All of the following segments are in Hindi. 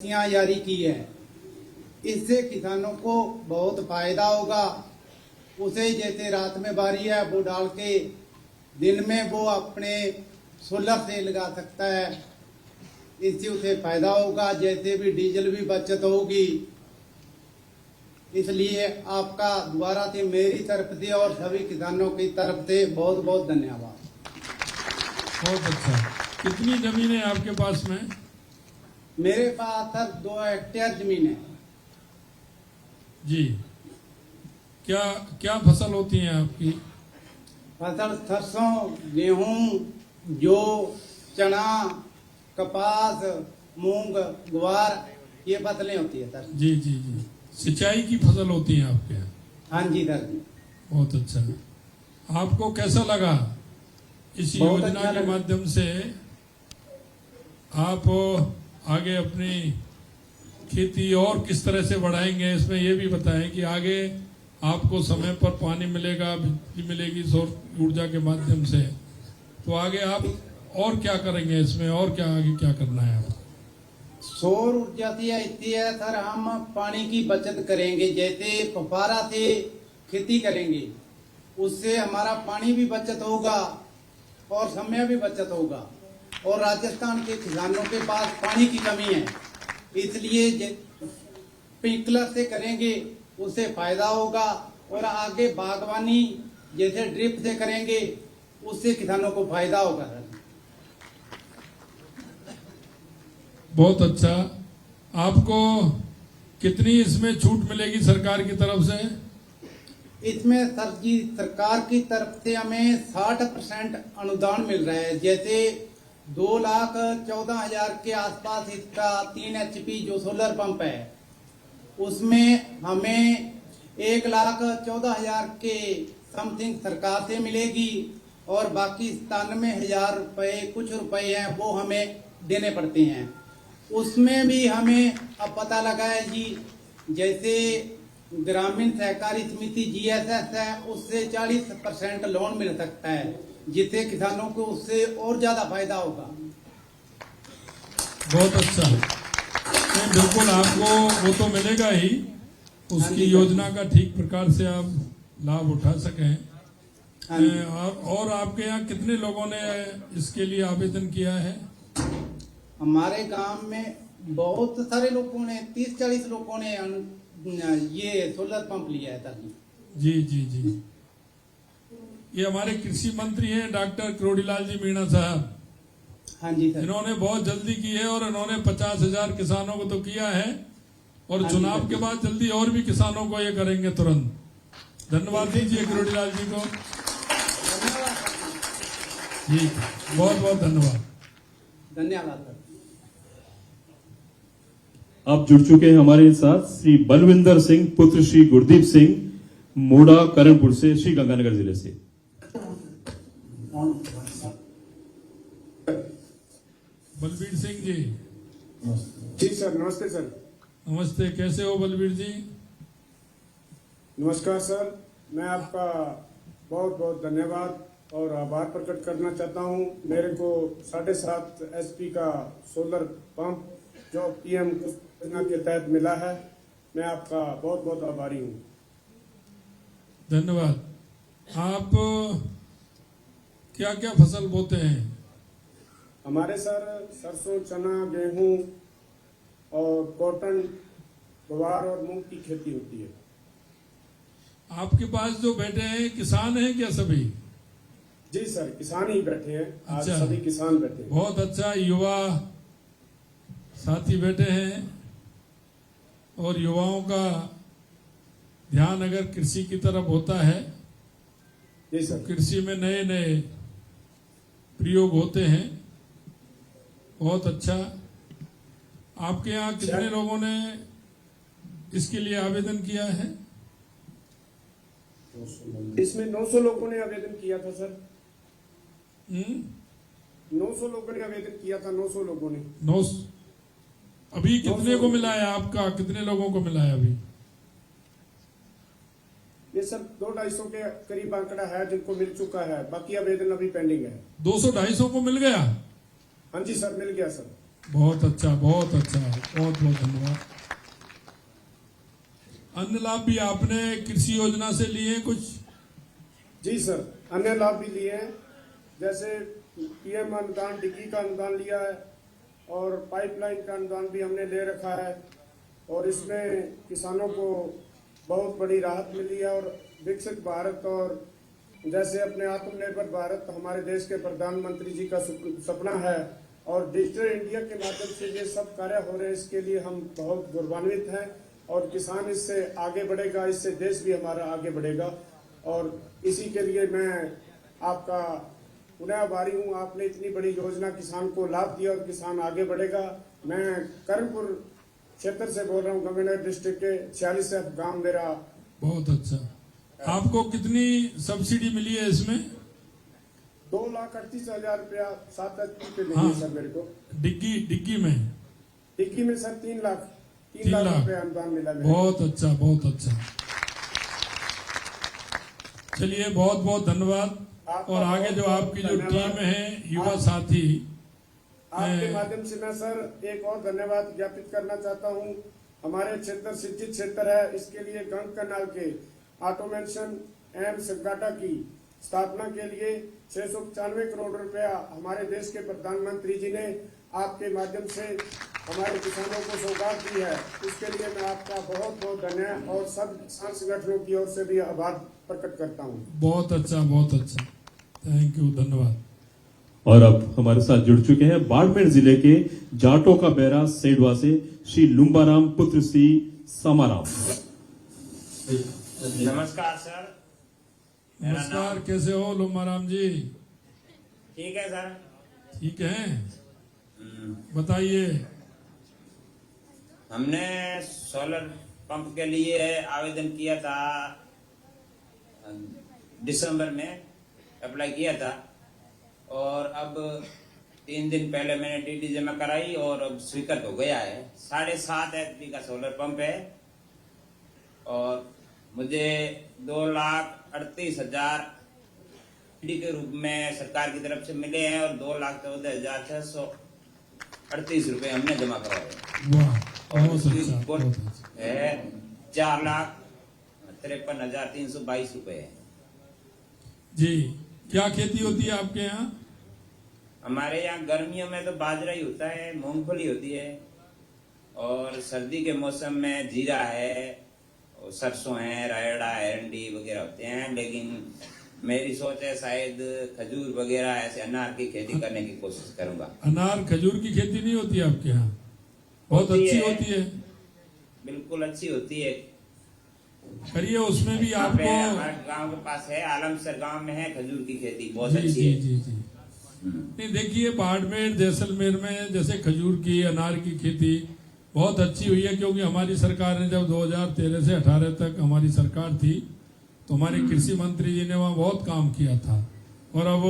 जारी की है। इससे किसानों को बहुत फायदा होगा। उसे जैसे रात में बारी है वो डाल के दिन में वो अपने सोलर से लगा सकता है। इससे उसे फायदा होगा, जैसे भी डीजल भी बचत होगी। इसलिए आपका दोबारा से मेरी तरफ से और सभी किसानों की तरफ से बहुत बहुत धन्यवाद। बहुत अच्छा। कितनी जमीन है आपके पास में? मेरे पास सर 2 हेक्टेयर जमीन है जी। क्या क्या फसल होती है आपकी? फसल सरसों, गेहूं, जौ, चना, कपास, मूंग, ग्वार, ये फसलें होती है सर। जी जी जी। सिंचाई की फसल होती है आपके यहाँ? हाँ जी सर। बहुत अच्छा। आपको कैसा लगा इस योजना के माध्यम से? आप आगे अपनी खेती और किस तरह से बढ़ाएंगे, इसमें ये भी बताएं कि आगे आपको समय पर पानी मिलेगा, बिजली मिलेगी सौर ऊर्जा के माध्यम से, तो आगे आप और क्या करेंगे इसमें, और क्या आगे क्या करना है आपको? सौर ऊर्जा से इतनी है सर, हम पानी की बचत करेंगे। जैसे फव्वारा से खेती करेंगे, उससे हमारा पानी भी बचत होगा और समय भी बचत होगा। और राजस्थान के किसानों के पास पानी की कमी है, इसलिए स्प्रिंकलर से करेंगे उससे फायदा होगा। और आगे बागवानी जैसे ड्रिप से करेंगे उससे किसानों को फायदा होगा। बहुत अच्छा। आपको कितनी इसमें छूट मिलेगी सरकार की तरफ से? इसमें सर जी सरकार की तरफ से हमें 60% अनुदान मिल रहा है। जैसे 2,14,000 के आसपास इसका 3 HP जो सोलर पंप है, उसमें हमें 1,14,000 के समथिंग सरकार से मिलेगी। और बाकी 97,000 रुपए कुछ रुपए हैं वो हमें देने पड़ते हैं। उसमें भी हमें अब पता लगा है जी, जैसे ग्रामीण सहकारी समिति GSS है, उससे 40% लोन मिल सकता है, जिससे किसानों को उससे और ज्यादा फायदा होगा। बहुत अच्छा। नहीं, बिल्कुल आपको वो तो मिलेगा ही, उसकी योजना का ठीक प्रकार से आप लाभ उठा सकें। और आपके यहाँ कितने लोगों ने इसके लिए आवेदन किया है? हमारे गांव में बहुत सारे लोगों ने, 30-40 लोगों ने ये सोलर पंप लिया है सर। जी जी जी। ये हमारे कृषि मंत्री हैं डॉक्टर करोड़ीलाल जी मीणा साहब। हाँ जी सर। इन्होंने बहुत जल्दी की है और इन्होंने 50,000 किसानों को तो किया है, और हाँ चुनाव के बाद जल्दी और भी किसानों को ये करेंगे तुरंत। धन्यवाद दीजिए करोड़ीलाल जी को। जी बहुत बहुत धन्यवाद। धन्यवाद सर। आप जुड़ चुके हैं हमारे साथ श्री बलविंदर सिंह पुत्र श्री गुरदीप सिंह, मोड़ा करणपुर से, श्री गंगानगर जिले से। बलबीर सिंह जी। जी सर, नमस्ते सर। नमस्ते, कैसे हो बलबीर जी? नमस्कार सर, मैं आपका बहुत बहुत धन्यवाद और आभार प्रकट करना चाहता हूं। मेरे को 7.5 HP का सोलर पंप जो PM योजना के तहत मिला है, मैं आपका बहुत बहुत आभारी हूं। धन्यवाद। आप क्या क्या फसल बोते हैं? हमारे सर सरसों, चना, गेहूं और कॉटन, ग्वार और मूंग की खेती होती है। आपके पास जो बैठे हैं किसान हैं क्या सभी? जी सर, किसान ही बैठे हैं। आज अच्छा। सभी किसान बैठे हैं। बहुत अच्छा। युवा साथी बैठे हैं, और युवाओं का ध्यान अगर कृषि की तरफ होता है, जी सर। कृषि में नए नए प्रयोग होते हैं। बहुत अच्छा। आपके यहाँ कितने लोगों ने इसके लिए आवेदन किया है? इसमें 900 लोगों ने आवेदन किया था सर। 900 लोगों ने आवेदन किया था। 900 लोगों ने। 900। अभी कितने को मिला है आपका? कितने लोगों को मिला है अभी? ये सर 200-250 के करीब आंकड़ा है जिनको मिल चुका है, बाकी आवेदन अभी पेंडिंग है। 200-250 को मिल गया? हाँ जी सर, मिल गया सर। बहुत अच्छा, बहुत अच्छा, बहुत बहुत धन्यवाद। अन्य लाभ भी आपने कृषि योजना से लिए हैं कुछ? जी सर, अन्य लाभ भी लिए हैं, जैसे पीएम अनुदान, डिग्गी का अनुदान लिया है और पाइपलाइन का अनुदान भी हमने ले रखा है और इसमें किसानों को बहुत बड़ी राहत मिली है। और विकसित भारत और जैसे अपने आत्मनिर्भर भारत हमारे देश के प्रधानमंत्री जी का सपना है और डिजिटल इंडिया के माध्यम से ये सब कार्य हो रहे हैं, इसके लिए हम बहुत गौरवान्वित हैं और किसान इससे आगे बढ़ेगा, इससे देश भी हमारा आगे बढ़ेगा और इसी के लिए मैं आपका पुनः आभारी हूँ। आपने इतनी बड़ी योजना किसान को लाभ दिया और किसान आगे बढ़ेगा। मैं करणपुर क्षेत्र से बोल रहा हूँ, गंगानगर डिस्ट्रिक्ट के 46 गांव मेरा। बहुत अच्छा। आपको कितनी सब्सिडी मिली है इसमें? 2,38,000 रुपया 7 HP पे मिली हाँ। सर मेरे को। डिग्गी में? डिग्गी में सर 3 लाख 3 लाख रुपया अनुदान मिला मेरे को। बहुत अच्छा, बहुत अच्छा। चलिए, बहुत बहुत धन्यवाद। और आगे जो आपकी जो टीम है युवा साथी, आपके माध्यम से मैं सर एक और धन्यवाद ज्ञापित करना चाहता हूं। हमारे क्षेत्र सिंचित क्षेत्र है, इसके लिए गंग कनाल के ऑटोमेशन एवं संकाटा की स्थापना के लिए 695 करोड़ रुपया हमारे देश के प्रधानमंत्री जी ने आपके माध्यम से हमारे किसानों को सौगात दी है। इसके लिए मैं आपका बहुत बहुत धन्यवाद और सब किसान संगठनों की ओर से भी आभार प्रकट करता हूँ। बहुत अच्छा, बहुत अच्छा, थैंक यू, धन्यवाद। और अब हमारे साथ जुड़ चुके हैं बाड़मेर जिले के जाटो का बैरा सेडवा से श्री लुम्बाराम पुत्र श्री समाराम। नमस्कार सर। नमस्कार, कैसे हो लुम्बाराम जी? ठीक है सर। ठीक है, बताइए। हमने सोलर पंप के लिए आवेदन किया था, दिसंबर में अप्लाई किया था और अब 3 दिन पहले मैंने डीडी जमा कराई और अब स्वीकृत हो गया है। 7.5 HP का सोलर पंप है और मुझे 2,38,000 के रूप में सरकार की तरफ से मिले हैं और 2,14,638 रुपए हमने जमा करवाए। वाह, बहुत अच्छा, बहुत अच्छा। है 4,53,322 रुपए है। जी, क्या खेती होती है आपके यहाँ? हमारे यहाँ गर्मियों में तो बाजरा ही होता है, मूंगफली होती है और सर्दी के मौसम में जीरा है, और सरसों है, रायड़ा है, अरंडी वगैरह होते हैं। लेकिन मेरी सोच है शायद खजूर वगैरह ऐसे अनार की खेती करने की कोशिश करूंगा। अनार खजूर की खेती नहीं होती आपके यहाँ? बहुत अच्छी होती है, बिल्कुल अच्छी होती है। करिए, उसमें भी यहाँ पे आपको। हमारे गांव के पास है, आलमसर गांव में है खजूर की खेती, बहुत जी अच्छी जी है। जी जी। नहीं, देखिए, बाड़मेर जैसलमेर में जैसे खजूर की, अनार की खेती बहुत अच्छी हुई है, क्योंकि हमारी सरकार ने जब 2013 से 18 तक हमारी सरकार थी तो हमारे कृषि मंत्री जी ने वहाँ बहुत काम किया था। और अब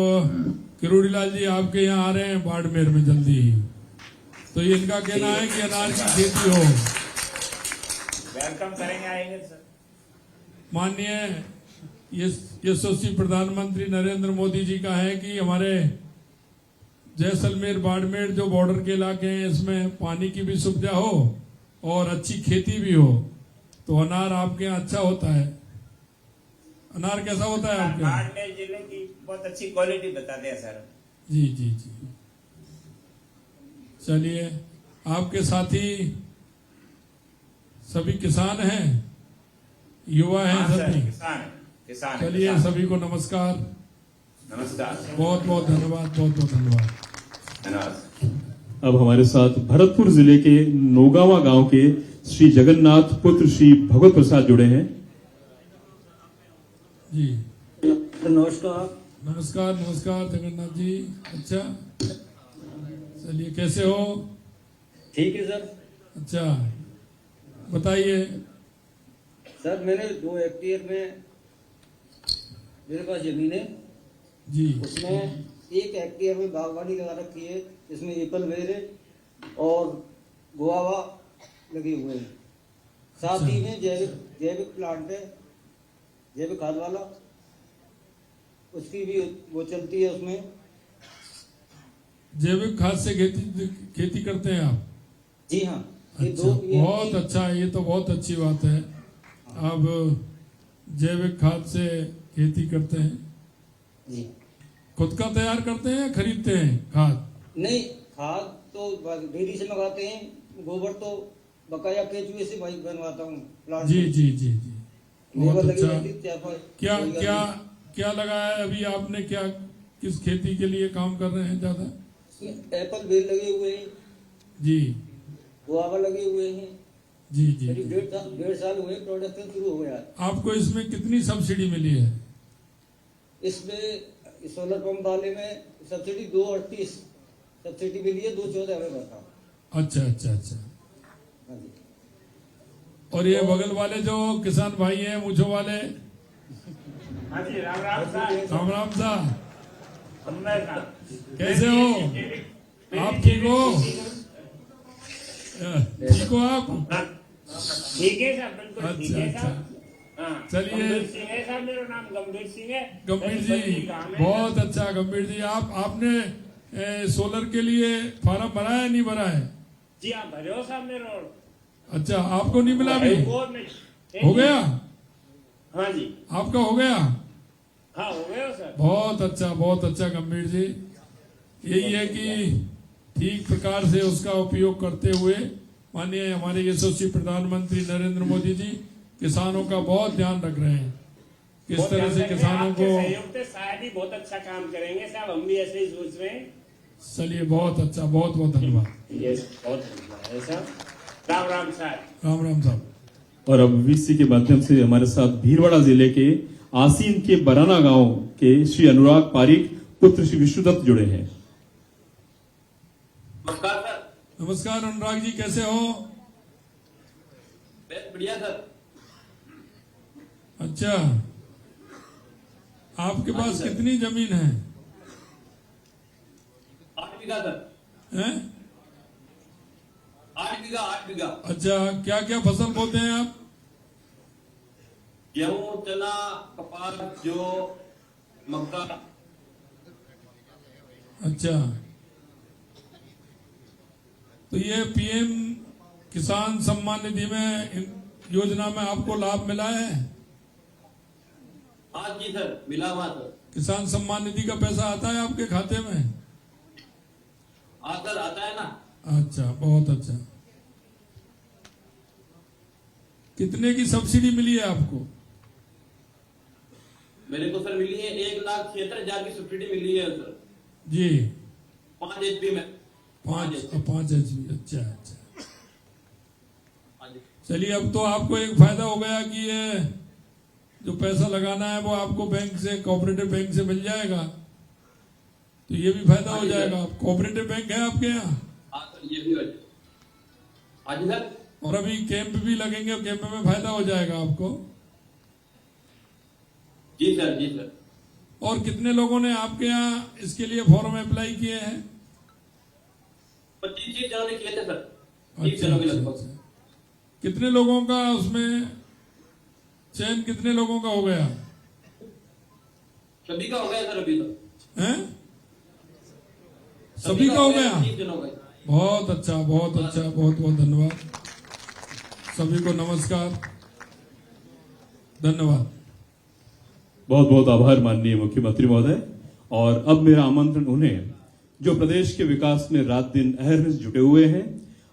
किरोड़ीलाल जी आपके यहाँ आ रहे हैं बाड़मेर में जल्दी ही, तो ये इनका कहना है कि अनार की खेती हो। वेलकम करेंगे, आएंगे सर। माननीय यशस्वी प्रधानमंत्री नरेंद्र मोदी जी का है कि हमारे जैसलमेर बाड़मेर जो बॉर्डर के इलाके हैं, इसमें पानी की भी सुविधा हो और अच्छी खेती भी हो, तो अनार आपके यहाँ अच्छा होता है। अनार कैसा होता है आपके यहाँ? बाड़मेर जिले की बहुत अच्छी क्वालिटी बताते हैं सर। जी जी जी। चलिए, आपके साथी सभी किसान हैं, युवा हैं हाँ सर, सभी? किसान चलिए, किसान। सभी को नमस्कार, नमस्कार। बहुत बहुत धन्यवाद, बहुत बहुत धन्यवाद। धन्यवाद। अब हमारे साथ भरतपुर जिले के नोगावा गांव के श्री जगन्नाथ पुत्र श्री भगवत प्रसाद जुड़े हैं। जी, नमस्कार। नमस्कार नमस्कार जगन्नाथ जी। अच्छा, चलिए, कैसे हो? ठीक है सर। अच्छा, बताइए। सर, मेरे 2 हेक्टेयर में मेरे पास जमीन है, जी, उसमें 1 हेक्टेयर में बागवानी लगा रखी है, इसमें एप्पल बेर है और गुआवा लगे हुए हैं। साथ ही में जैविक प्लांट है, जैविक खाद वाला, उसकी भी वो चलती है उसमें। जैविक खाद से खेती करते हैं आप? जी हाँ, ये अच्छा, दो ये बहुत अच्छा है, ये तो बहुत अच्छी बात है। आप जैविक खाद से खेती करते हैं, जी खुद का तैयार करते हैं या खरीदते हैं खाद? नहीं, खाद तो डेयरी से मंगाते हैं, गोबर तो बकाया केचुए से भाई बनवाता हूँ प्लांट जी में। जी जी जी, लेबर बहुत लगी अच्छा। रहती है, क्या कोई बात क्या नहीं। क्या लगाया है अभी आपने? क्या किस खेती के लिए काम कर रहे हैं ज्यादा? इसमें एप्पल बेल लगे हुए हैं, जी गुआवा लगे हुए हैं। जी जी, करीब जी। 1.5 साल हुए प्रोडक्शन शुरू हो गया। आपको इसमें कितनी सब्सिडी मिली है? इसमें सोलर पंप वाले में सब्सिडी 2.38 सब्सिडी मिली है, 2.14 में बता। अच्छा अच्छा अच्छा। हाँ जी। और ये बगल वाले जो किसान भाई हैं मूछो वाले, हाँ जी, राम राम साहब। राम राम साहब, सम्मेलन साहब। कैसे हो आप? ठीक हो? ठीक हो आप? ठीक है साहब, बिल्कुल ठीक अच्छा है अच्छा, साहब। हाँ, चलिए। गंभीर सिंह है साहब, मेरा नाम गंभीर सिंह है। गंभीर मेरी जी, बच्ची काम है। बहुत अच्छा। गंभीर जी, आपने सोलर के लिए फार्म भरा है नहीं भरा है? जी हाँ, भरे हो साहब मेरे और अच्छा, आपको नहीं मिला अभी? हो गया हाँ जी, आपका? हो गया? हाँ हो गया सर। बहुत अच्छा बहुत अच्छा गंभीर जी। यही है कि ठीक प्रकार से उसका उपयोग करते हुए माननीय हमारे यशस्वी प्रधानमंत्री नरेंद्र मोदी जी किसानों का बहुत ध्यान रख रहे हैं। किस बहुत तरह से ध्यान किसानों रखें, को, आपके सहयोग से शायद ही बहुत अच्छा काम करेंगे साहब, हम भी ऐसे ही सोच रहे हैं। चलिए बहुत अच्छा, बहुत बहुत धन्यवाद। ये बहुत धन्यवाद है साहब। राम राम साहब। राम राम साहब। और अब वीसी के माध्यम से हमारे साथ भीलवाड़ा जिले के आसीन के बराना गांव के श्री अनुराग पारिक पुत्र श्री विष्णुदत्त जुड़े हैं। नमस्कार सर। नमस्कार अनुराग जी, कैसे हो? बढ़िया सर। अच्छा, आपके पास कितनी जमीन है? 8 बीघा सर। हैं? 8 बीघा 8 बीघा। अच्छा, क्या क्या फसल बोते हैं आप? गेहूं, चना, कपास, जौ, मक्का। अच्छा, तो ये पीएम किसान सम्मान निधि में योजना में आपको लाभ मिला है? हाँ जी सर, मिला हुआ सर। किसान सम्मान निधि का पैसा आता है आपके खाते में? हाँ सर, आता है ना। अच्छा, बहुत अच्छा। कितने की सब्सिडी मिली है आपको? मेरे को सर मिली है 1,76,000 की सब्सिडी मिली है सर। जी, 5 HP में। 5 HP। अच्छा अच्छा, हाँ जी। चलिए, अब तो आपको एक फायदा हो गया कि ये जो पैसा लगाना है वो आपको बैंक से, कोऑपरेटिव बैंक से मिल जाएगा, तो ये भी फायदा हो जाएगा। कोऑपरेटिव बैंक है आपके यहाँ? हाँ सर, ये भी हो जाए। हाँ जी सर। और अभी कैंप भी लगेंगे, कैंप में फायदा हो जाएगा आपको। जी सर, जी सर। और कितने लोगों ने आपके यहाँ इसके लिए फॉर्म अप्लाई किए हैं? 25 जनों ने किए थे सर। 30 अच्छा, जनों के अच्छा, लगभग। अच्छा। कितने लोगों का उसमें चयन, कितने लोगों का हो गया? सभी का हो गया सर अभी तो। हैं? सभी का हो गया? 30 जनों का। बहुत अच्छा बहुत अच्छा, बहुत बहुत धन्यवाद। सभी को नमस्कार, धन्यवाद। बहुत बहुत आभार माननीय मुख्यमंत्री महोदय। और अब मेरा आमंत्रण उन्हें जो प्रदेश के विकास में रात दिन अहर्निश जुटे हुए हैं,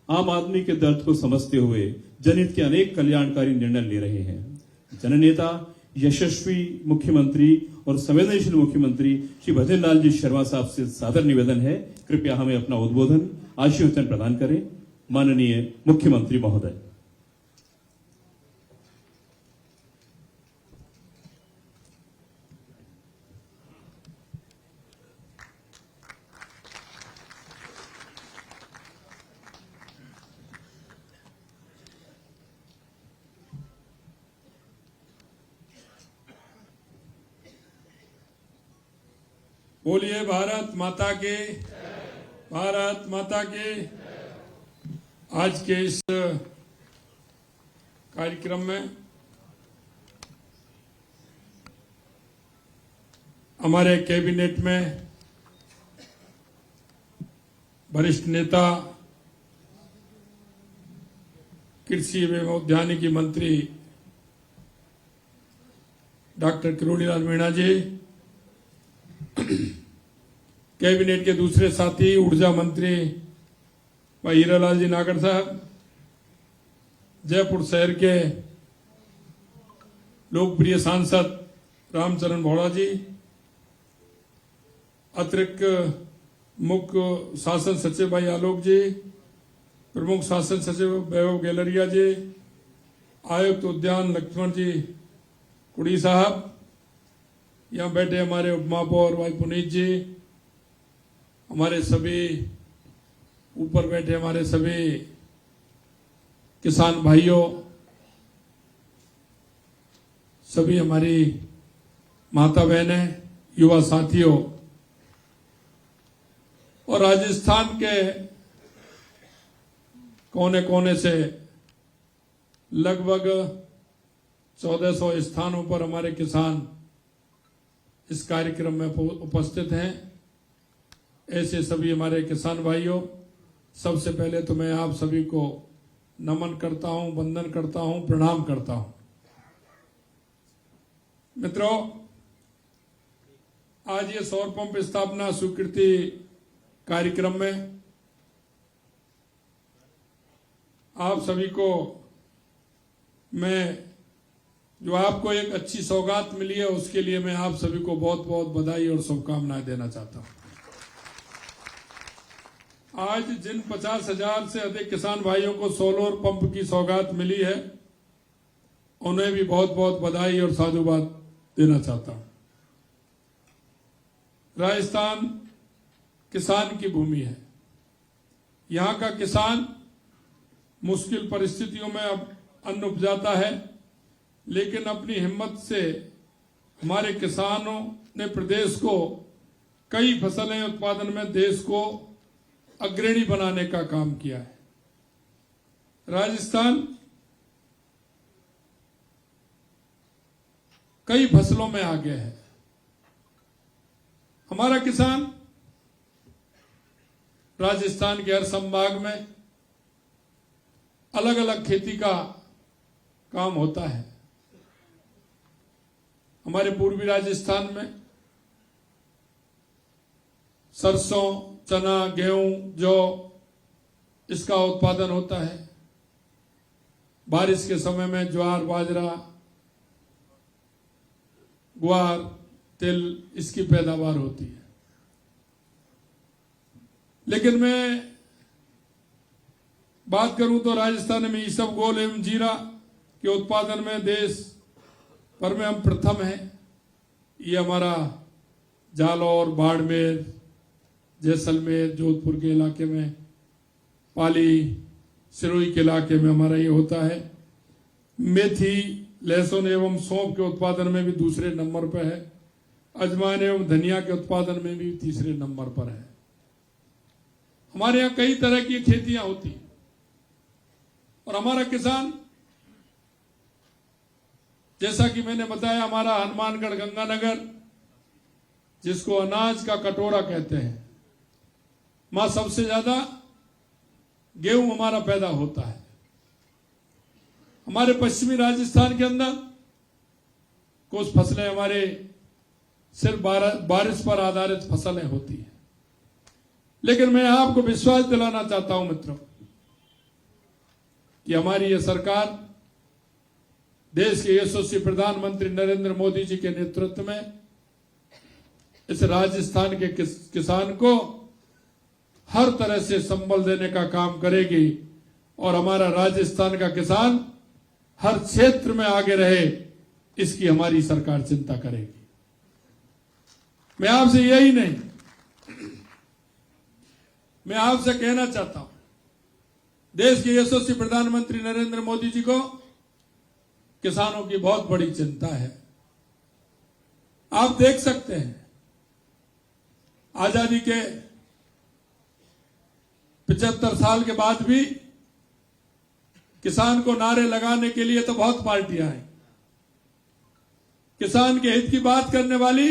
आम आदमी के दर्द को समझते हुए जनहित के अनेक कल्याणकारी निर्णय ले रहे हैं, जननेता, यशस्वी मुख्यमंत्री और संवेदनशील मुख्यमंत्री श्री भजन लाल जी शर्मा साहब से सादर निवेदन है, कृपया हमें अपना उद्बोधन आशीर्वचन प्रदान करें। माननीय मुख्यमंत्री महोदय। बोलिए भारत माता के, भारत माता के। आज के इस कार्यक्रम में हमारे कैबिनेट में वरिष्ठ नेता, कृषि एवं उद्यानिकी मंत्री डॉक्टर किरोड़ीलाल मीणा जी, कैबिनेट के दूसरे साथी, ऊर्जा मंत्री भाई हीरालाल जी नागर साहब, जयपुर शहर के लोकप्रिय सांसद रामचरण भौड़ा जी, अतिरिक्त मुख्य शासन सचिव भाई आलोक जी, प्रमुख शासन सचिव वैभव गैलरिया जी, आयुक्त उद्यान लक्ष्मण जी कुड़ी साहब, यहाँ बैठे हमारे उपमहापौर भाई पुनीत जी, हमारे सभी ऊपर बैठे हमारे सभी किसान भाइयों, सभी हमारी माता बहनें, युवा साथियों और राजस्थान के कोने कोने से लगभग 1400 स्थानों पर हमारे किसान इस कार्यक्रम में उपस्थित हैं। ऐसे सभी हमारे किसान भाइयों, सबसे पहले तो मैं आप सभी को नमन करता हूं, वंदन करता हूं, प्रणाम करता हूं। मित्रों, आज ये सौर पंप स्थापना स्वीकृति कार्यक्रम में आप सभी को मैं, जो आपको एक अच्छी सौगात मिली है, उसके लिए मैं आप सभी को बहुत बहुत बधाई और शुभकामनाएं देना चाहता हूं। आज जिन 50,000 से अधिक किसान भाइयों को सोलर पंप की सौगात मिली है, उन्हें भी बहुत बहुत बधाई और साधुवाद देना चाहता हूं। राजस्थान किसान की भूमि है। यहां का किसान मुश्किल परिस्थितियों में अब अन्न उपजाता है, लेकिन अपनी हिम्मत से हमारे किसानों ने प्रदेश को कई फसलें उत्पादन में देश को अग्रणी बनाने का काम किया है। राजस्थान कई फसलों में आगे है। हमारा किसान राजस्थान के हर संभाग में अलग अलग खेती का काम होता है। हमारे पूर्वी राजस्थान में सरसों, चना, गेहूं, जौ, इसका उत्पादन होता है। बारिश के समय में ज्वार, बाजरा, ग्वार, तिल, इसकी पैदावार होती है। लेकिन मैं बात करूं तो राजस्थान में ईसबगोल एवं जीरा के उत्पादन में देश भर में हम प्रथम हैं। ये हमारा जालौर, बाड़मेर, जैसलमेर, जोधपुर के इलाके में, पाली, सिरोही के इलाके में हमारा ये होता है। मेथी, लहसुन एवं सौंफ के उत्पादन में भी दूसरे नंबर पर है। अजवाइन एवं धनिया के उत्पादन में भी तीसरे नंबर पर है। हमारे यहाँ कई तरह की खेतियां होती हैं और हमारा किसान, जैसा कि मैंने बताया, हमारा हनुमानगढ़ गंगानगर, जिसको अनाज का कटोरा कहते हैं, मां सबसे ज्यादा गेहूं हमारा पैदा होता है। हमारे पश्चिमी राजस्थान के अंदर कुछ फसलें हमारे सिर्फ बारिश पर आधारित फसलें होती हैं। लेकिन मैं आपको विश्वास दिलाना चाहता हूं मित्रों कि हमारी यह सरकार देश के यशस्वी प्रधानमंत्री नरेंद्र मोदी जी के नेतृत्व में इस राजस्थान के किसान को हर तरह से संबल देने का काम करेगी और हमारा राजस्थान का किसान हर क्षेत्र में आगे रहे, इसकी हमारी सरकार चिंता करेगी। मैं आपसे यही नहीं, मैं आपसे कहना चाहता हूं, देश के यशस्वी प्रधानमंत्री नरेंद्र मोदी जी को किसानों की बहुत बड़ी चिंता है। आप देख सकते हैं, आजादी के 75 साल के बाद भी किसान को नारे लगाने के लिए तो बहुत पार्टियां हैं। किसान के हित की बात करने वाली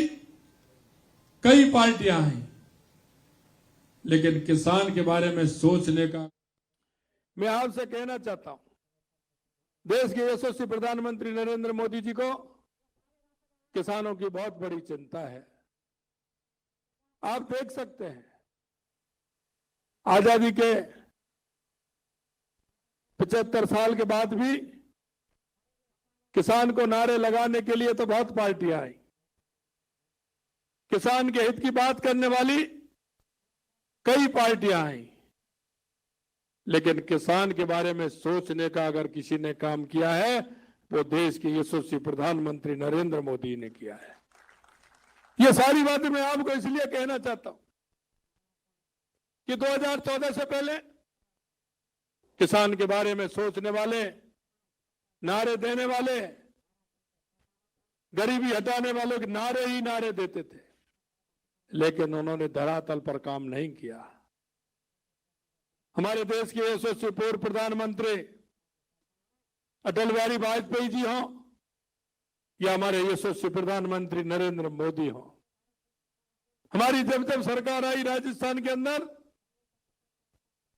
कई पार्टियां हैं, लेकिन किसान के बारे में सोचने का मैं आपसे कहना चाहता हूं, देश के यशस्वी प्रधानमंत्री नरेंद्र मोदी जी को किसानों की बहुत बड़ी चिंता है। आप देख सकते हैं, आजादी के 75 साल के बाद भी किसान को नारे लगाने के लिए तो बहुत पार्टियां आई। किसान के हित की बात करने वाली कई पार्टियां आई, लेकिन किसान के बारे में सोचने का अगर किसी ने काम किया है वो देश के यशस्वी प्रधानमंत्री नरेंद्र मोदी ने किया है। ये सारी बातें मैं आपको इसलिए कहना चाहता हूं कि 2014 से पहले किसान के बारे में सोचने वाले, नारे देने वाले, गरीबी हटाने वालों के नारे ही नारे देते थे, लेकिन उन्होंने धरातल पर काम नहीं किया। हमारे देश के यशस्वी पूर्व प्रधानमंत्री अटल बिहारी वाजपेयी जी हों या हमारे यशस्वी प्रधानमंत्री नरेंद्र मोदी हों, हमारी जब जब सरकार आई राजस्थान के अंदर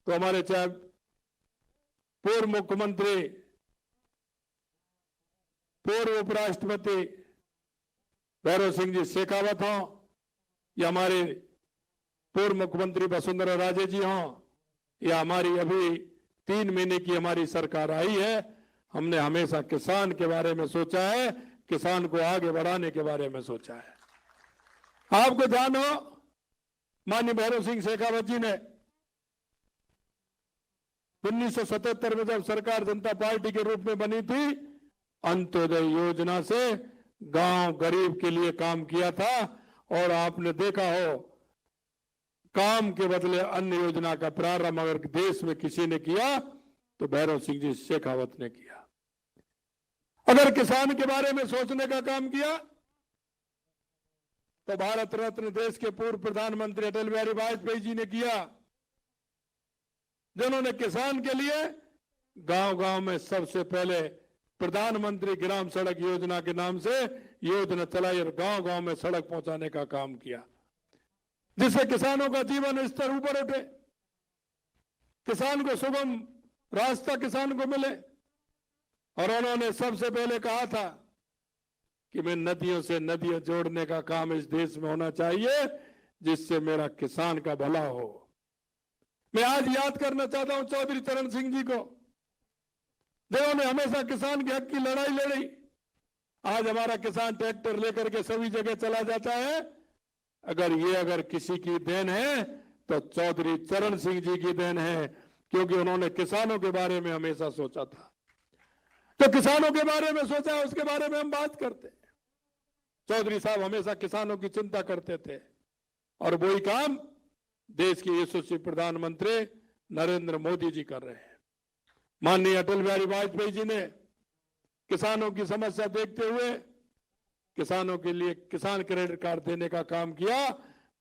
तो हमारे चाहे पूर्व मुख्यमंत्री, पूर्व उपराष्ट्रपति भैरव सिंह जी शेखावत हों या हमारे पूर्व मुख्यमंत्री वसुंधरा राजे जी हों या हमारी अभी 3 महीने की हमारी सरकार आई है, हमने हमेशा किसान के बारे में सोचा है, किसान को आगे बढ़ाने के बारे में सोचा है। आपको ध्यान हो, माननीय भैरव सिंह शेखावत जी ने 1977 में जब सरकार जनता पार्टी के रूप में बनी थी, अंत्योदय योजना से गांव गरीब के लिए काम किया था, और आपने देखा हो काम के बदले अन्य योजना का प्रारंभ अगर देश में किसी ने किया तो भैरव सिंह जी शेखावत ने किया। अगर किसान के बारे में सोचने का काम किया तो भारत रत्न देश के पूर्व प्रधानमंत्री अटल बिहारी वाजपेयी जी ने किया, जिन्होंने किसान के लिए गांव-गांव में सबसे पहले प्रधानमंत्री ग्राम सड़क योजना के नाम से योजना चलाई और गांव-गांव में सड़क पहुंचाने का काम किया, जिससे किसानों का जीवन स्तर ऊपर उठे, किसान को सुगम रास्ता किसान को मिले। और उन्होंने सबसे पहले कहा था कि मैं नदियों से नदियां जोड़ने का काम इस देश में होना चाहिए, जिससे मेरा किसान का भला हो। मैं आज याद करना चाहता हूं चौधरी चरण सिंह जी को, जिन्होंने हमेशा किसान के हक की लड़ाई लड़ी। आज हमारा किसान ट्रैक्टर लेकर के सभी जगह चला जाता है। अगर किसी की देन है तो चौधरी चरण सिंह जी की देन है, क्योंकि उन्होंने किसानों के बारे में हमेशा सोचा था। तो किसानों के बारे में सोचा, उसके बारे में हम बात करते हैं। चौधरी साहब हमेशा किसानों की चिंता करते थे, और वही काम देश के यशस्वी प्रधानमंत्री नरेंद्र मोदी जी कर रहे हैं। माननीय अटल बिहारी वाजपेयी जी ने किसानों की समस्या देखते हुए किसानों के लिए किसान क्रेडिट कार्ड देने का काम किया।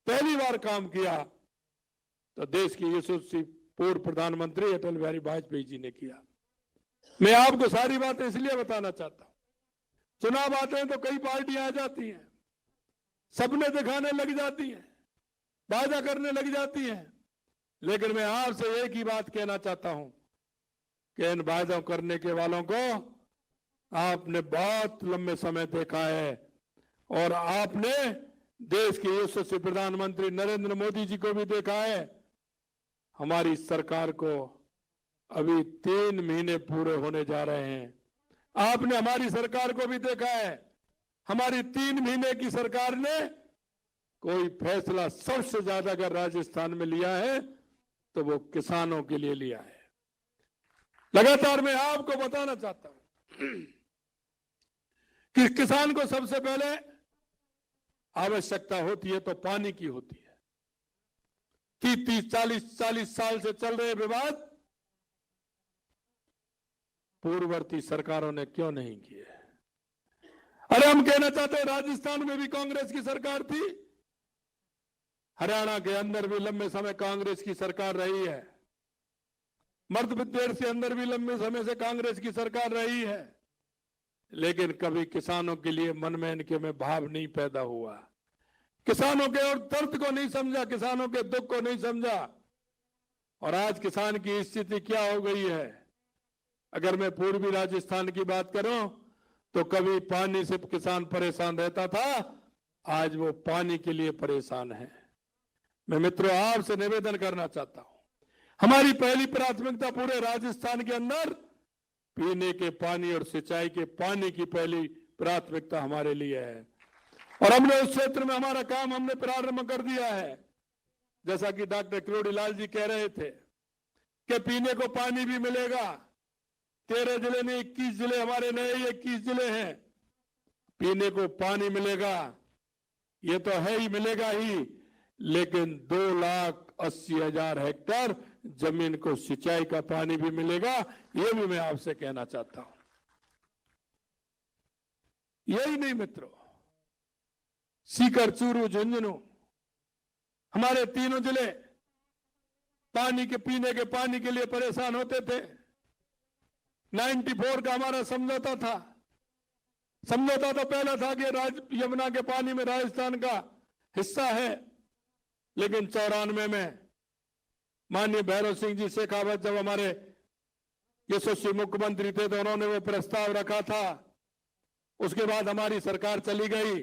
पहली बार काम किया तो देश के यशस्वी पूर्व प्रधानमंत्री अटल बिहारी वाजपेयी जी ने किया। मैं आपको सारी बातें इसलिए बताना चाहता हूं, चुनाव आते हैं तो कई पार्टियां आ जाती हैं, सपने दिखाने लग जाती हैं, वादा करने लग जाती हैं, लेकिन मैं आपसे एक ही बात कहना चाहता हूं कि इन वादों करने के वालों को आपने बहुत लंबे समय देखा है, और आपने देश के यशस्वी प्रधानमंत्री नरेंद्र मोदी जी को भी देखा है। हमारी सरकार को अभी 3 महीने पूरे होने जा रहे हैं। आपने हमारी सरकार को भी देखा है। हमारी 3 महीने की सरकार ने कोई फैसला सबसे ज्यादा अगर राजस्थान में लिया है तो वो किसानों के लिए लिया है। लगातार मैं आपको बताना चाहता हूं कि किसान को सबसे पहले आवश्यकता होती है तो पानी की होती है। 30-40 साल से चल रहे विवाद पूर्ववर्ती सरकारों ने क्यों नहीं किए? अरे हम कहना चाहते हैं, राजस्थान में भी कांग्रेस की सरकार थी, हरियाणा के अंदर भी लंबे समय कांग्रेस की सरकार रही है, मध्य प्रदेश के अंदर भी लंबे समय से कांग्रेस की सरकार रही है, लेकिन कभी किसानों के लिए मन में इनके में भाव नहीं पैदा हुआ। किसानों के और दर्द को नहीं समझा, किसानों के दुख को नहीं समझा। और आज किसान की स्थिति क्या हो गई है? अगर मैं पूर्वी राजस्थान की बात करूं तो कभी पानी से किसान परेशान रहता था, आज वो पानी के लिए परेशान है। मैं मित्रों आपसे निवेदन करना चाहता हूं, हमारी पहली प्राथमिकता पूरे राजस्थान के अंदर पीने के पानी और सिंचाई के पानी की पहली प्राथमिकता हमारे लिए है। और हमने उस क्षेत्र में हमारा काम हमने प्रारंभ कर दिया है। जैसा कि डॉक्टर किरोड़ी लाल जी कह रहे थे कि पीने को पानी भी मिलेगा। 13 जिले में 21 जिले हमारे नए 21 जिले हैं, पीने को पानी मिलेगा। ये तो है ही, मिलेगा ही, लेकिन 2,80,000 हेक्टेयर जमीन को सिंचाई का पानी भी मिलेगा। ये भी मैं आपसे कहना चाहता हूं। यही नहीं मित्रों, सीकर, चूरू, झुंझुनू, हमारे तीनों जिले पानी के पीने के पानी के लिए परेशान होते थे। 94 का हमारा समझौता था। समझौता तो पहला था कि यमुना के पानी में राजस्थान का हिस्सा है, लेकिन 94 में माननीय भैरव सिंह जी शेखावत जब हमारे यशस्वी मुख्यमंत्री थे तो उन्होंने वो प्रस्ताव रखा था। उसके बाद हमारी सरकार चली गई,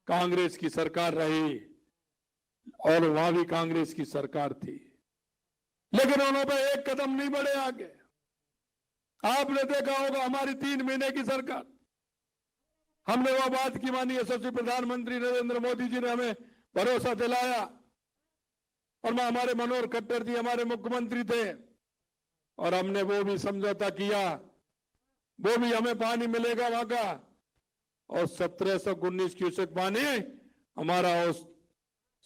कांग्रेस की सरकार रही और वहां भी कांग्रेस की सरकार थी, लेकिन उन्होंने एक कदम नहीं बढ़े आगे। आपने देखा होगा हमारी 3 महीने की सरकार, हमने वो बात की, माननीय यशस्वी प्रधानमंत्री नरेंद्र मोदी जी ने हमें भरोसा दिलाया और हमारे मनोहर खट्टर जी हमारे मुख्यमंत्री थे और हमने वो भी समझौता किया, वो भी हमें पानी मिलेगा वहां का। और 1719 क्यूसेक पानी हमारा उस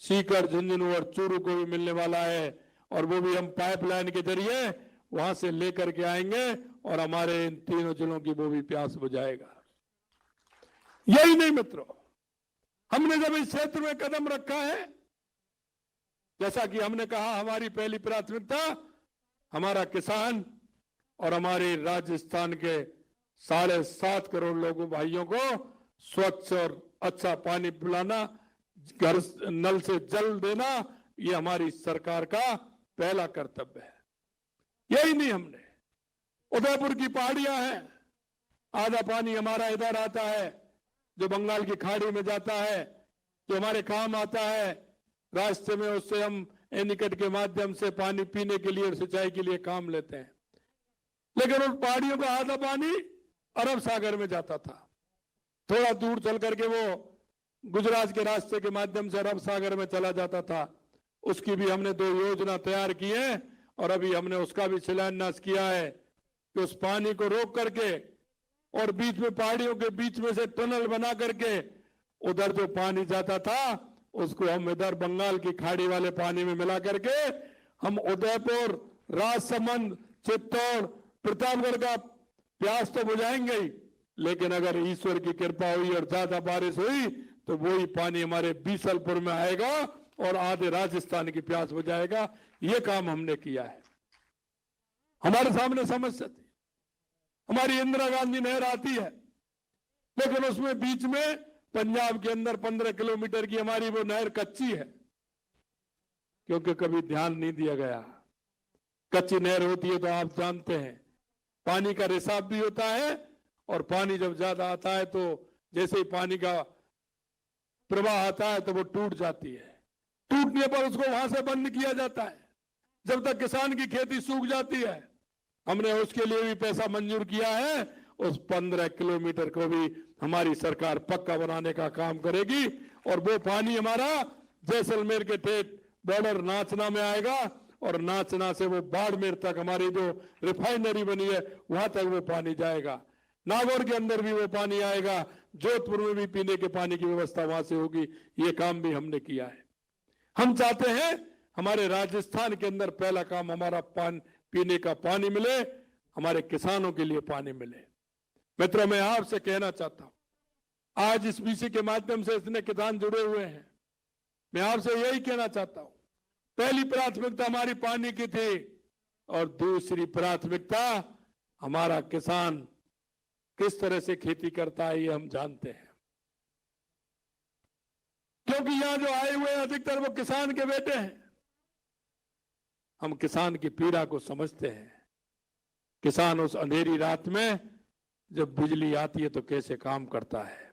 सीकर, झुंझुनू और चूरू को भी मिलने वाला है और वो भी हम पाइपलाइन के जरिए वहां से लेकर के आएंगे और हमारे इन तीनों जिलों की वो भी प्यास बुझाएगा। यही नहीं मित्रों, हमने जब इस क्षेत्र में कदम रखा है, जैसा कि हमने कहा हमारी पहली प्राथमिकता हमारा किसान और हमारे राजस्थान के 7.5 करोड़ लोगों भाइयों को स्वच्छ और अच्छा पानी पिलाना, घर नल से जल देना, ये हमारी सरकार का पहला कर्तव्य है। यही नहीं, हमने उदयपुर की पहाड़ियां हैं, आधा पानी हमारा इधर आता है जो बंगाल की खाड़ी में जाता है, जो हमारे काम आता है रास्ते में, उससे हम एनीकट के माध्यम से पानी पीने के लिए और सिंचाई के लिए काम लेते हैं। लेकिन उन पहाड़ियों का आधा पानी अरब सागर में जाता था, थोड़ा दूर चल करके वो गुजरात के रास्ते के माध्यम से अरब सागर में चला जाता था। उसकी भी हमने 2 योजना तैयार की है और अभी हमने उसका भी शिलान्यास किया है कि उस पानी को रोक करके और बीच में पहाड़ियों के बीच में से टनल बना करके उधर जो पानी जाता था उसको हम इधर बंगाल की खाड़ी वाले पानी में मिला करके हम उदयपुर, राजसमंद, चित्तौड़, प्रतापगढ़ का प्यास तो बुझाएंगे ही, लेकिन अगर ईश्वर की कृपा हुई और ज्यादा बारिश हुई तो वही पानी हमारे बीसलपुर में आएगा और आधे राजस्थान की प्यास बुझाएगा। ये काम हमने किया है। हमारे सामने समस्या थी, हमारी इंदिरा गांधी नहर आती है, लेकिन उसमें बीच में पंजाब के अंदर 15 किलोमीटर की हमारी वो नहर कच्ची है, क्योंकि कभी ध्यान नहीं दिया गया। कच्ची नहर होती है तो आप जानते हैं पानी का रिसाव भी होता है और पानी जब ज्यादा आता है तो जैसे ही पानी का प्रवाह आता है तो वो टूट जाती है। टूटने पर उसको वहां से बंद किया जाता है जब तक किसान की खेती सूख जाती है। हमने उसके लिए भी पैसा मंजूर किया है, उस 15 किलोमीटर को भी हमारी सरकार पक्का बनाने का काम करेगी और वो पानी हमारा जैसलमेर के ठेठ बॉर्डर नाचना में आएगा और नाचना से वो बाड़मेर तक हमारी जो रिफाइनरी बनी है वहां तक वो पानी जाएगा। नागौर के अंदर भी वो पानी आएगा, जोधपुर में भी पीने के पानी की व्यवस्था वहां से होगी। ये काम भी हमने किया है। हम चाहते हैं हमारे राजस्थान के अंदर पहला काम हमारा पीने का पानी मिले, हमारे किसानों के लिए पानी मिले। मित्रों, मैं आपसे कहना चाहता हूं, आज इस बीसी के माध्यम से इतने किसान जुड़े हुए हैं, मैं आपसे यही कहना चाहता हूं, पहली प्राथमिकता हमारी पानी की थी और दूसरी प्राथमिकता हमारा किसान किस तरह से खेती करता है ये हम जानते हैं। क्योंकि यहां जो आए हुए अधिकतर वो किसान के बेटे हैं। हम किसान की पीड़ा को समझते हैं। किसान उस अंधेरी रात में जब बिजली आती है तो कैसे काम करता है।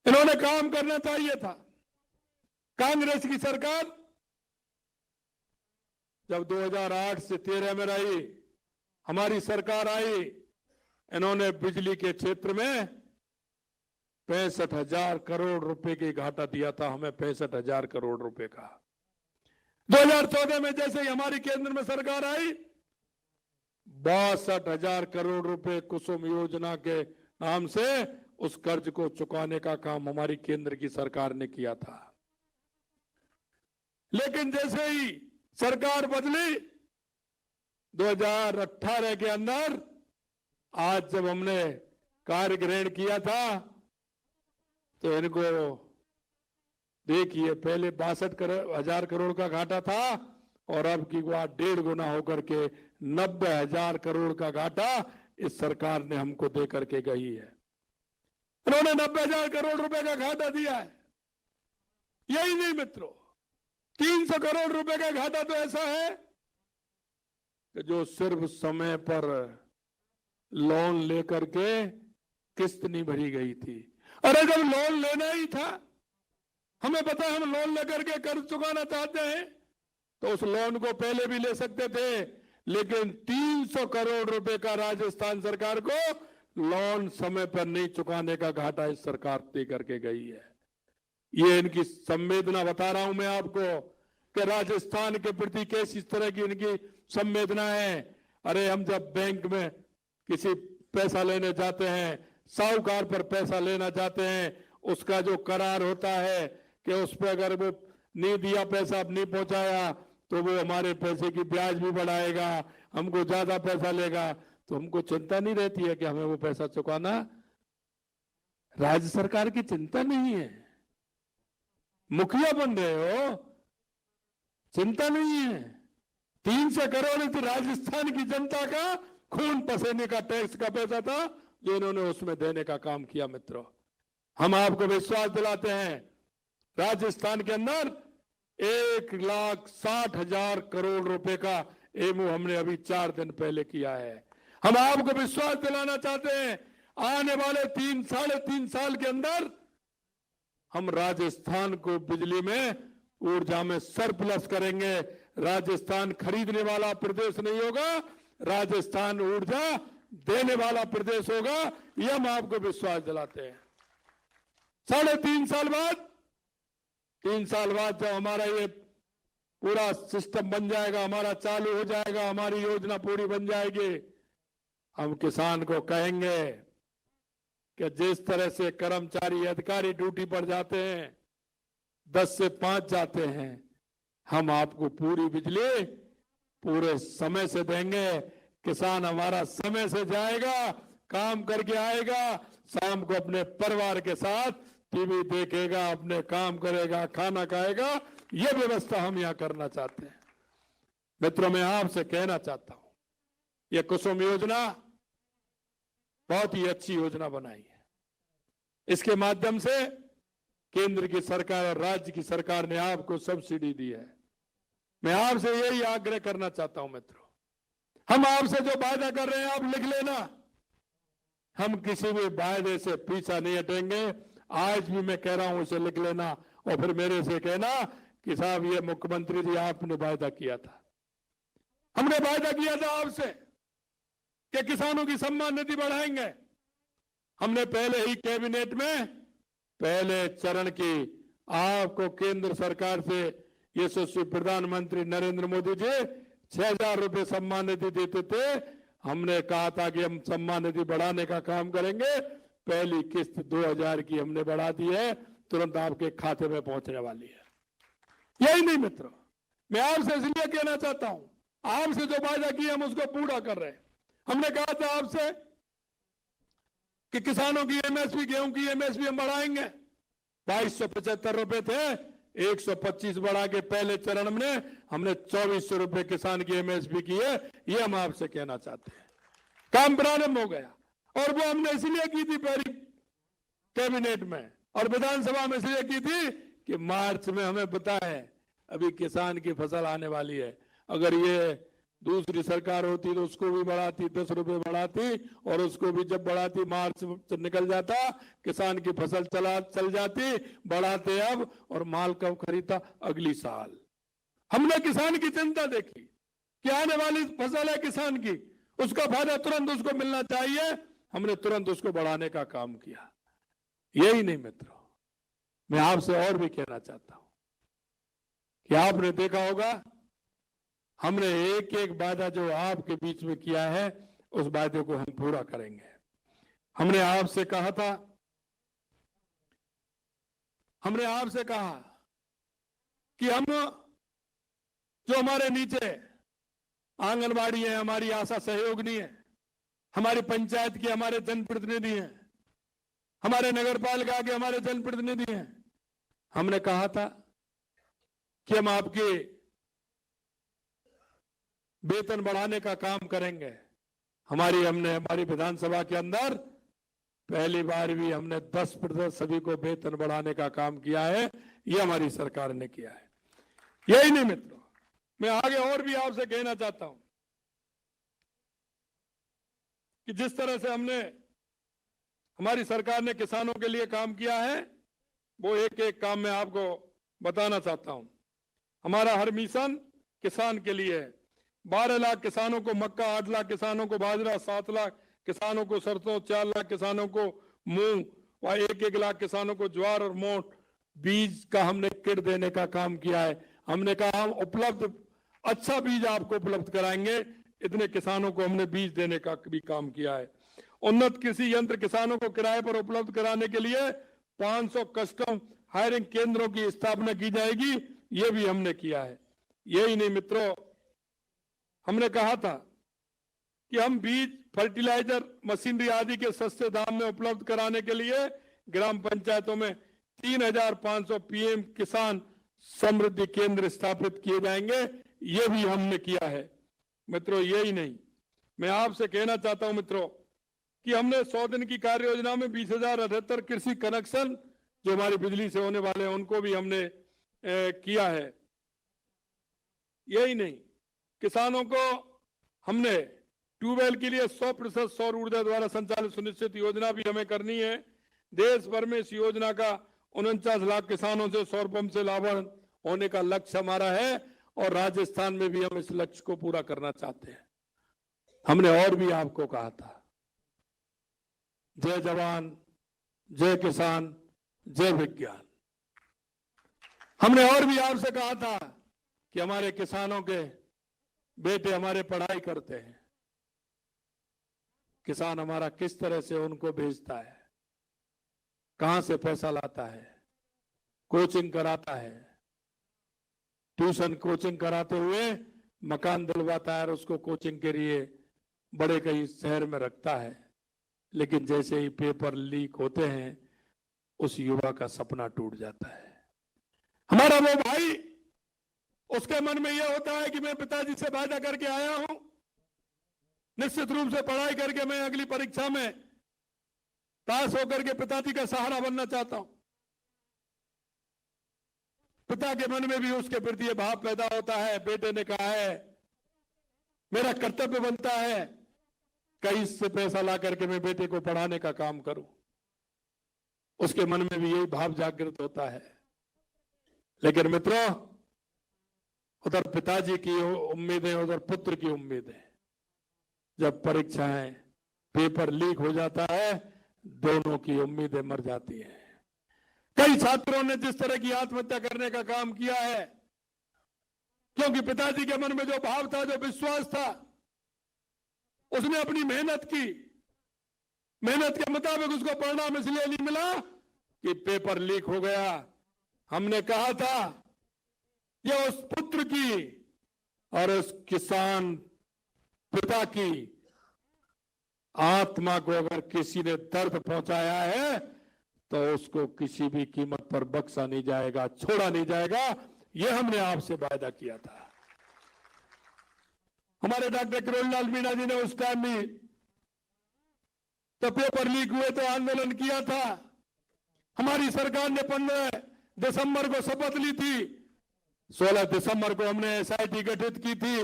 इन्होंने काम करना चाहिए था। कांग्रेस की सरकार जब 2008 से 13 में रही, हमारी सरकार आई, इन्होंने बिजली के क्षेत्र में 65,000 करोड़ रुपए की घाटा दिया था हमें, 65,000 करोड़ रुपए का। 2014 में जैसे ही हमारी केंद्र में सरकार आई, 62,000 करोड़ रुपए कुसुम योजना के नाम से उस कर्ज को चुकाने का काम हमारी केंद्र की सरकार ने किया था। लेकिन जैसे ही सरकार बदली 2018 के अंदर, आज जब हमने कार्य ग्रहण किया था तो इनको देखिए, पहले 62,000 करोड़ का घाटा था और अब की बात 1.5 गुना होकर के 90,000 करोड़ का घाटा इस सरकार ने हमको दे करके गई है। इन्होंने 90,000 करोड़ रुपए का घाटा दिया है। यही नहीं मित्रों, 300 करोड़ रुपए का घाटा तो ऐसा है कि जो सिर्फ समय पर लोन लेकर के किस्त नहीं भरी गई थी। अरे जब लोन लेना ही था, हमें पता है हम लोन लेकर के कर्ज चुकाना चाहते हैं तो उस लोन को पहले भी ले सकते थे, लेकिन 300 करोड़ रुपए का राजस्थान सरकार को लोन समय पर नहीं चुकाने का घाटा इस सरकार दे करके गई है। ये इनकी संवेदना बता रहा हूं मैं आपको कि राजस्थान के प्रति कैसी तरह की इनकी संवेदना है। अरे हम जब बैंक में किसी पैसा लेने जाते हैं, साहूकार पर पैसा लेना चाहते हैं, उसका जो करार होता है कि उस पर अगर वो नहीं दिया, पैसा नहीं पहुंचाया, तो वो हमारे पैसे की ब्याज भी बढ़ाएगा, हमको ज्यादा पैसा लेगा। तो हमको चिंता नहीं रहती है कि हमें वो पैसा चुकाना। राज्य सरकार की चिंता नहीं है। मुखिया बन रहे हो, चिंता नहीं है। 300 करोड़ तो राजस्थान की जनता का खून पसीने का टैक्स का पैसा था जो इन्होंने उसमें देने का काम किया। मित्रों, हम आपको विश्वास दिलाते हैं, राजस्थान के अंदर 1,60,000 करोड़ रुपए का एमओ हमने अभी 4 दिन पहले किया है। हम आपको विश्वास दिलाना चाहते हैं, आने वाले 3-3.5 साल के अंदर हम राजस्थान को बिजली में, ऊर्जा में सरप्लस करेंगे। राजस्थान खरीदने वाला प्रदेश नहीं होगा, राजस्थान ऊर्जा देने वाला प्रदेश होगा। यह हम आपको विश्वास दिलाते हैं। 3.5 साल बाद, 3 साल बाद जब हमारा ये पूरा सिस्टम बन जाएगा, हमारा चालू हो जाएगा, हमारी योजना पूरी बन जाएगी, हम किसान को कहेंगे कि जिस तरह से कर्मचारी अधिकारी ड्यूटी पर जाते हैं, 10 से 5 जाते हैं, हम आपको पूरी बिजली पूरे समय से देंगे। किसान हमारा समय से जाएगा, काम करके आएगा, शाम को अपने परिवार के साथ टीवी देखेगा, अपने काम करेगा, खाना खाएगा। यह व्यवस्था हम यहां करना चाहते हैं। मित्रों, मैं आपसे कहना चाहता हूं, यह कुसुम योजना बहुत ही अच्छी योजना बनाई है। इसके माध्यम से केंद्र की सरकार और राज्य की सरकार ने आपको सब्सिडी दी है। मैं आपसे यही आग्रह करना चाहता हूं मित्रों, हम आपसे जो वादा कर रहे हैं आप लिख लेना। हम किसी भी वायदे से पीछा नहीं हटेंगे। आज भी मैं कह रहा हूं, इसे लिख लेना और फिर मेरे से कहना कि साहब ये मुख्यमंत्री जी आपने वायदा किया था। हमने वायदा किया था आपसे कि किसानों की सम्मान निधि बढ़ाएंगे। हमने पहले ही कैबिनेट में पहले चरण की आपको केंद्र सरकार से यशस्वी प्रधानमंत्री नरेंद्र मोदी जी 6,000 रुपए सम्मान निधि देते थे। हमने कहा था कि हम सम्मान निधि बढ़ाने का काम करेंगे। पहली किस्त 2,000 की हमने बढ़ा दी है, तुरंत आपके खाते में पहुंचने वाली है। यही नहीं मित्रों, मैं आपसे इसलिए कहना चाहता हूं, आपसे जो वादा किया हम उसको पूरा कर रहे हैं। हमने कहा था आपसे कि किसानों की एमएसपी, गेहूं की एमएसपी हम बढ़ाएंगे। 2275 रुपए थे, 125 बढ़ा के पहले चरण में हमने 2400 रुपए किसान की एमएसपी की है। ये हम आपसे कहना चाहते हैं। काम प्रारंभ हो गया और वो हमने इसलिए की थी पहली कैबिनेट में और विधानसभा में इसलिए की थी कि मार्च में हमें पता है अभी किसान की फसल आने वाली है। अगर ये दूसरी सरकार होती तो उसको भी बढ़ाती, 10 रुपए बढ़ाती, और उसको भी जब बढ़ाती मार्च निकल जाता, किसान की फसल चल जाती, बढ़ाते अब, और माल कब खरीदता? अगली साल। हमने किसान की चिंता देखी कि आने वाली फसल है किसान की, उसका फायदा तुरंत उसको मिलना चाहिए, हमने तुरंत उसको बढ़ाने का काम किया। यही नहीं मित्रों, मैं आपसे और भी कहना चाहता हूं कि आपने देखा होगा हमने एक एक वादा जो आपके बीच में किया है, उस वादे को हम पूरा करेंगे। हमने आपसे कहा था, हमने आपसे कहा कि हम जो हमारे नीचे आंगनबाड़ी है, हमारी आशा सहयोगिनी है, हमारी पंचायत के हमारे जनप्रतिनिधि हैं, हमारे नगर पालिका के हमारे जनप्रतिनिधि हैं, हमने कहा था कि हम आपके वेतन बढ़ाने का काम करेंगे। हमारी विधानसभा के अंदर पहली बार भी हमने 10% सभी को वेतन बढ़ाने का काम किया है। ये हमारी सरकार ने किया है। यही नहीं मित्रों, मैं आगे और भी आपसे कहना चाहता हूं कि जिस तरह से हमारी सरकार ने किसानों के लिए काम किया है, वो एक एक काम मैं आपको बताना चाहता हूं। हमारा हर मिशन किसान के लिए है। 12 लाख किसानों को मक्का, 8 लाख किसानों को बाजरा, 7 लाख किसानों को सरसों, 4 लाख किसानों को मूंग, और 1-1 लाख किसानों को ज्वार और मोट बीज का हमने किट देने का काम किया है। हमने कहा हम अच्छा बीज आपको उपलब्ध कराएंगे, इतने किसानों को हमने बीज देने का भी काम किया है। उन्नत कृषि यंत्र किसानों को किराए पर उपलब्ध कराने के लिए 500 कस्टम हायरिंग केंद्रों की स्थापना की जाएगी, ये भी हमने किया है। यही नहीं मित्रों, हमने कहा था कि हम बीज, फर्टिलाइजर, मशीनरी आदि के सस्ते दाम में उपलब्ध कराने के लिए ग्राम पंचायतों में 3500 पीएम किसान समृद्धि केंद्र स्थापित किए जाएंगे, ये भी हमने किया है। मित्रों यही नहीं, मैं आपसे कहना चाहता हूं मित्रों कि हमने 100 दिन की कार्य योजना में 20,078 कृषि कनेक्शन जो हमारी बिजली से होने वाले हैं उनको भी हमने किया है। यही नहीं, किसानों को हमने ट्यूबवेल के लिए 100% सौर ऊर्जा द्वारा संचालित सुनिश्चित योजना भी हमें करनी है। देश भर में इस योजना का 49 लाख किसानों से सौर पंप से लाभान्वित होने का लक्ष्य हमारा है, और राजस्थान में भी हम इस लक्ष्य को पूरा करना चाहते हैं। हमने और भी आपको कहा था, जय जवान, जय किसान, जय विज्ञान। हमने और भी आपसे कहा था कि हमारे किसानों के बेटे हमारे पढ़ाई करते हैं, किसान हमारा किस तरह से उनको भेजता है, कहां से पैसा लाता है, कोचिंग कराता है, ट्यूशन कोचिंग कराते हुए मकान दिलवाता है और उसको कोचिंग के लिए बड़े कई शहर में रखता है। लेकिन जैसे ही पेपर लीक होते हैं, उस युवा का सपना टूट जाता है। हमारा वो भाई, उसके मन में यह होता है कि मैं पिताजी से वादा करके आया हूं, निश्चित रूप से पढ़ाई करके मैं अगली परीक्षा में पास होकर के पिताजी का सहारा बनना चाहता हूं। पिता के मन में भी उसके प्रति भाव पैदा होता है। बेटे ने कहा है मेरा कर्तव्य बनता है कहीं से पैसा ला करके मैं बेटे को पढ़ाने का काम करूं। उसके मन में भी यही भाव जागृत होता है। लेकिन मित्रों, उधर पिताजी की उम्मीदें, उधर पुत्र की उम्मीदें, जब परीक्षाएं, पेपर लीक हो जाता है, दोनों की उम्मीदें मर जाती हैं। कई छात्रों ने जिस तरह की आत्महत्या करने का काम किया है, क्योंकि पिताजी के मन में जो भाव था, जो विश्वास था, उसने अपनी मेहनत की, मेहनत के मुताबिक उसको परिणाम इसलिए नहीं मिला कि पेपर लीक हो गया। हमने कहा था यह उस पुत्र की और उस किसान पिता की आत्मा को अगर किसी ने दर्द पहुंचाया है तो उसको किसी भी कीमत पर बख्शा नहीं जाएगा, छोड़ा नहीं जाएगा। यह हमने आपसे वादा किया था। हमारे डॉक्टर किरोड़ीलाल मीणा जी ने उस टाइम भी तो पेपर लीक हुए तो आंदोलन किया था। हमारी सरकार ने दिसंबर को शपथ ली थी, 16 दिसंबर को हमने एसआईटी गठित की थी।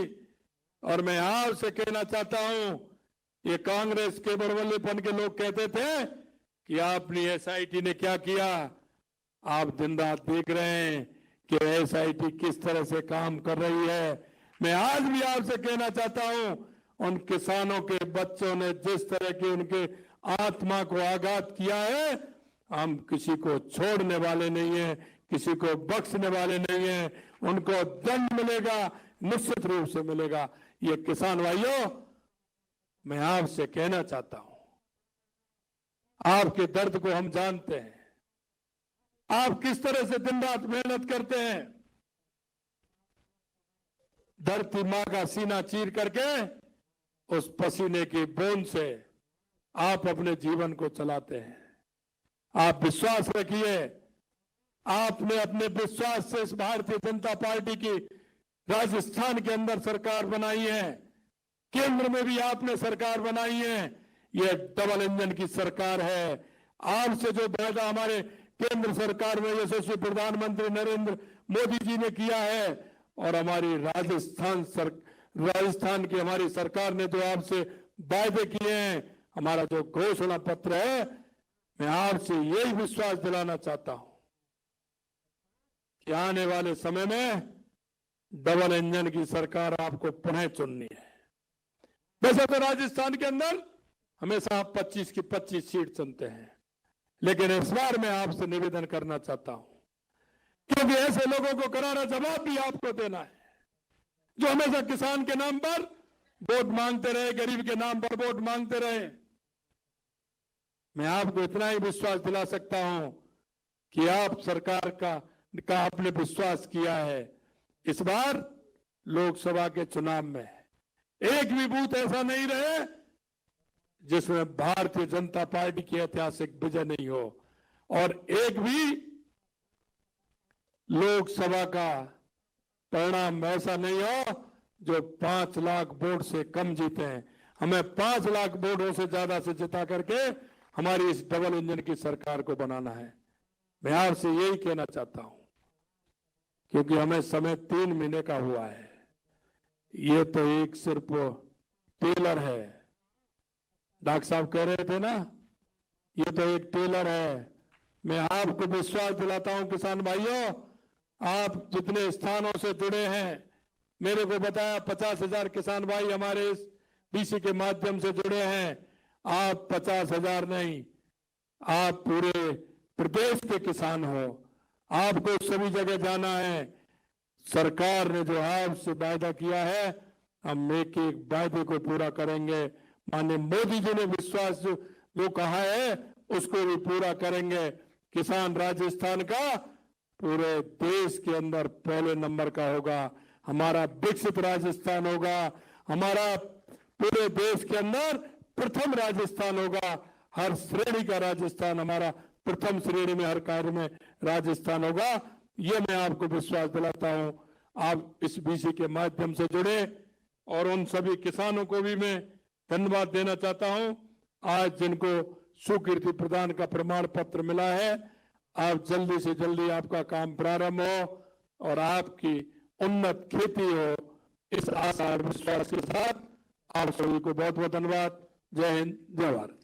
और मैं आपसे कहना चाहता हूं, ये कांग्रेस के बड़बल्लेपन के लोग कहते थे कि आपने एसआईटी ने क्या किया। आप दिन रात देख रहे हैं कि एसआईटी किस तरह से काम कर रही है। मैं आज भी आपसे कहना चाहता हूं, उन किसानों के बच्चों ने जिस तरह की उनके आत्मा को आघात किया है, हम किसी को छोड़ने वाले नहीं है, किसी को बख्शने वाले नहीं है। उनको दंड मिलेगा, निश्चित रूप से मिलेगा। ये किसान भाइयों, मैं आपसे कहना चाहता हूं, आपके दर्द को हम जानते हैं। आप किस तरह से दिन रात मेहनत करते हैं। धरती मां का सीना चीर करके उस पसीने की बूंद से आप अपने जीवन को चलाते हैं। आप विश्वास रखिए, आपने अपने विश्वास से इस भारतीय जनता पार्टी की राजस्थान के अंदर सरकार बनाई है, केंद्र में भी आपने सरकार बनाई है। यह डबल इंजन की सरकार है। आपसे जो वायदा हमारे केंद्र सरकार में यशस्वी प्रधानमंत्री नरेंद्र मोदी जी ने किया है, और हमारी राजस्थान की हमारी सरकार ने जो आपसे वायदे किए हैं, हमारा जो घोषणा पत्र है, मैं आपसे यही विश्वास दिलाना चाहता हूं कि आने वाले समय में डबल इंजन की सरकार आपको पुनः चुननी है। वैसे तो राजस्थान के अंदर हमेशा आप 25 की 25 सीट चुनते हैं, लेकिन इस बार मैं आपसे निवेदन करना चाहता हूं, क्योंकि ऐसे लोगों को करारा जवाब भी आपको देना है जो हमेशा किसान के नाम पर वोट मांगते रहे, गरीब के नाम पर वोट मांगते रहे। मैं आपको इतना ही विश्वास दिला सकता हूं कि आप सरकार का आपने विश्वास किया है। इस बार लोकसभा के चुनाव में एक भी बूथ ऐसा नहीं रहे जिसमें भारतीय जनता पार्टी की ऐतिहासिक विजय नहीं हो, और एक भी लोकसभा का परिणाम ऐसा नहीं हो जो 5 लाख वोट से कम जीते हैं। हमें 5 लाख वोटों से ज्यादा से जिता करके हमारी इस डबल इंजन की सरकार को बनाना है। मैं आपसे यही कहना चाहता हूं, क्योंकि हमें समय 3 महीने का हुआ है। ये तो एक सिर्फ टेलर है। डॉक्टर साहब कह रहे थे ना, ये तो एक टेलर है। मैं आपको विश्वास दिलाता हूं किसान भाइयों, आप जितने स्थानों से जुड़े हैं, मेरे को बताया 50,000 किसान भाई हमारे इस बीसी के माध्यम से जुड़े हैं। आप 50,000 नहीं, आप पूरे प्रदेश के किसान हो। आपको सभी जगह जाना है। सरकार ने जो आपसे वायदा किया है, हम एक एक वायदे को पूरा करेंगे। माननीय मोदी जी ने विश्वास जो कहा है उसको भी पूरा करेंगे। किसान राजस्थान का पूरे देश के अंदर पहले नंबर का होगा। हमारा विकसित राजस्थान होगा। हमारा पूरे देश के अंदर प्रथम राजस्थान होगा। हर श्रेणी का राजस्थान हमारा प्रथम श्रेणी में, हर कार्य में राजस्थान होगा। ये मैं आपको विश्वास दिलाता हूं। आप इस बीसी के माध्यम से जुड़े, और उन सभी किसानों को भी मैं धन्यवाद देना चाहता हूं आज जिनको स्वीकृति प्रदान का प्रमाण पत्र मिला है। आप जल्दी से जल्दी आपका काम प्रारंभ हो और आपकी उन्नत खेती हो, इस आशा और विश्वास के साथ आप सभी को बहुत बहुत धन्यवाद। जय हिंद, जय भारत।